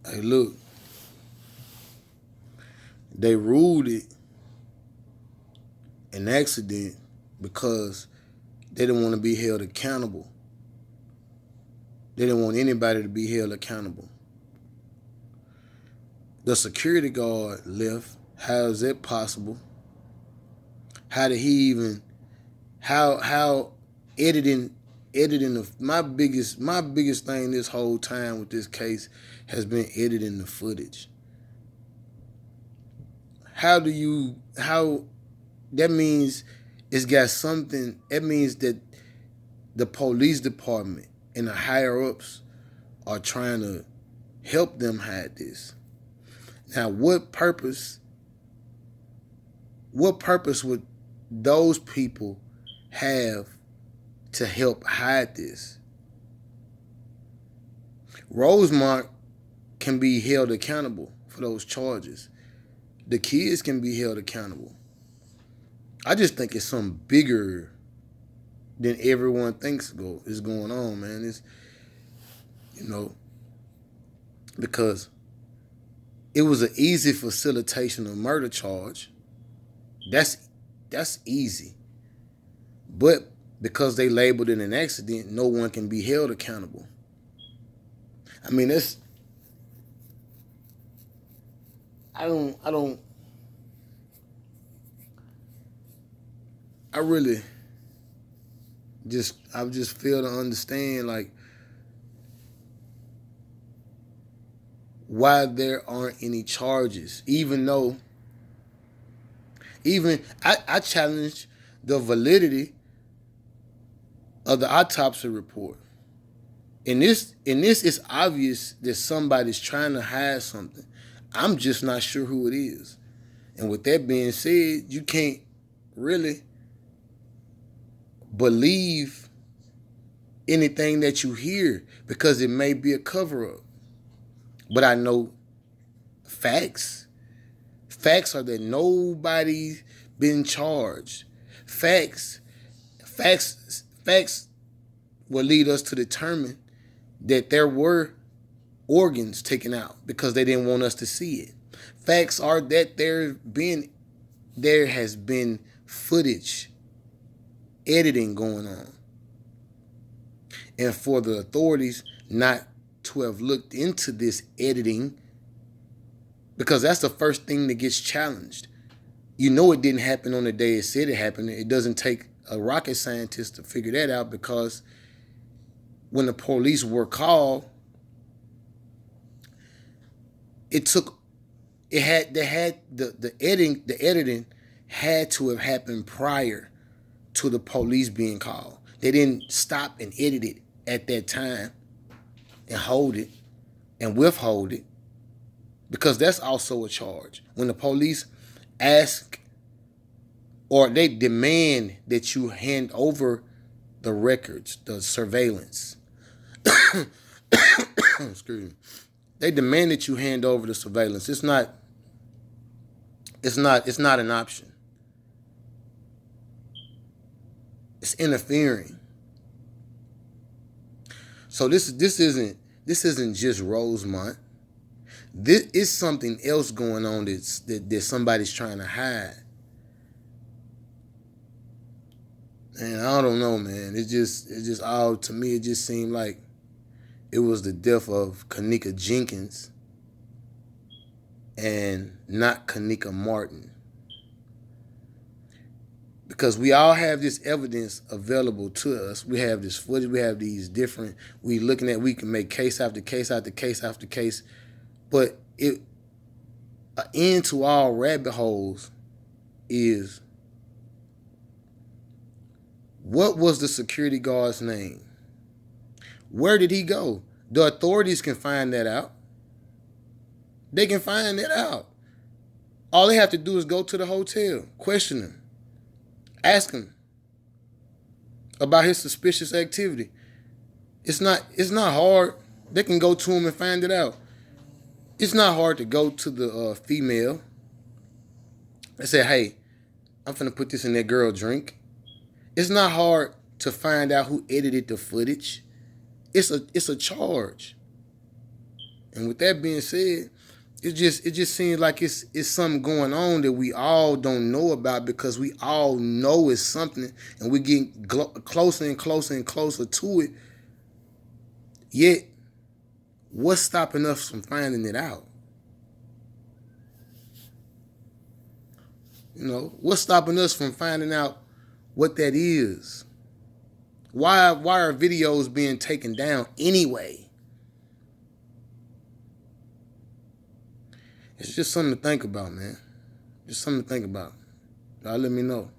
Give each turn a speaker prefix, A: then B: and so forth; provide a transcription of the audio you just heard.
A: Hey, look, they ruled it an accident because they didn't want to be held accountable. They didn't want anybody to be held accountable. The security guard left. How is that possible? How did he even? How editing my biggest thing this whole time with this case has been editing the footage. How that means it's got something. That means that the police department and the higher ups are trying to help them hide this. Now, what purpose would those people have to help hide this? Rosemont can be held accountable for those charges. The kids can be held accountable. I just think it's something bigger than everyone thinks is going on, man. It's you know because it was an easy facilitation of murder charge. That's that's easy. But because they labeled it an accident, no one can be held accountable. I mean, that's I don't I really just fail to understand like why there aren't any charges, even though even I challenge the validity of the autopsy report. In this, it's obvious that somebody's trying to hide something. I'm just not sure who it is. And with that being said, you can't really believe anything that you hear because it may be a cover up. But I know facts. Facts are that nobody's been charged. Facts, facts will lead us to determine that there were organs taken out because they didn't want us to see it. Facts are that there has been footage editing going on. And for the authorities not to have looked into this editing, because that's the first thing that gets challenged. You know it didn't happen on the day it said it happened. It doesn't take a rocket scientist to figure that out because when the police were called, it took it had they had the editing had to have happened prior to the police being called. They didn't stop and edit it at that time and hold it and withhold it because that's also a charge. When the police ask or they demand that you hand over the records, the surveillance. Excuse me. They demand that you hand over the surveillance. It's not an option. It's interfering. So this isn't just Rosemont. This is something else going on that somebody's trying to hide. And I don't know, man. It just all to me. It just seemed like it was the death of Kanika Jenkins and not Kanika Martin. Because we all have this evidence available to us. We have this footage. We have these different. We can make case after case after case after case, but an end to all rabbit holes is what was the security guard's name? Where did he go? The authorities can find that out. They can find that out. All they have to do is go to the hotel, question him, ask him about his suspicious activity. It's not hard. They can go to him and find it out. It's not hard to go to the female and say, "Hey, I'm finna put this in that girl drink." It's not hard to find out who edited the footage. It's a charge. And with that being said, it just seems like it's something going on that we all don't know about, because we all know it's something, and we get closer and closer and closer to it. Yet, what's stopping us from finding it out? You know, what's stopping us from finding out what that is? Why are videos being taken down anyway? It's just something to think about, man. Just something to think about. Y'all let me know.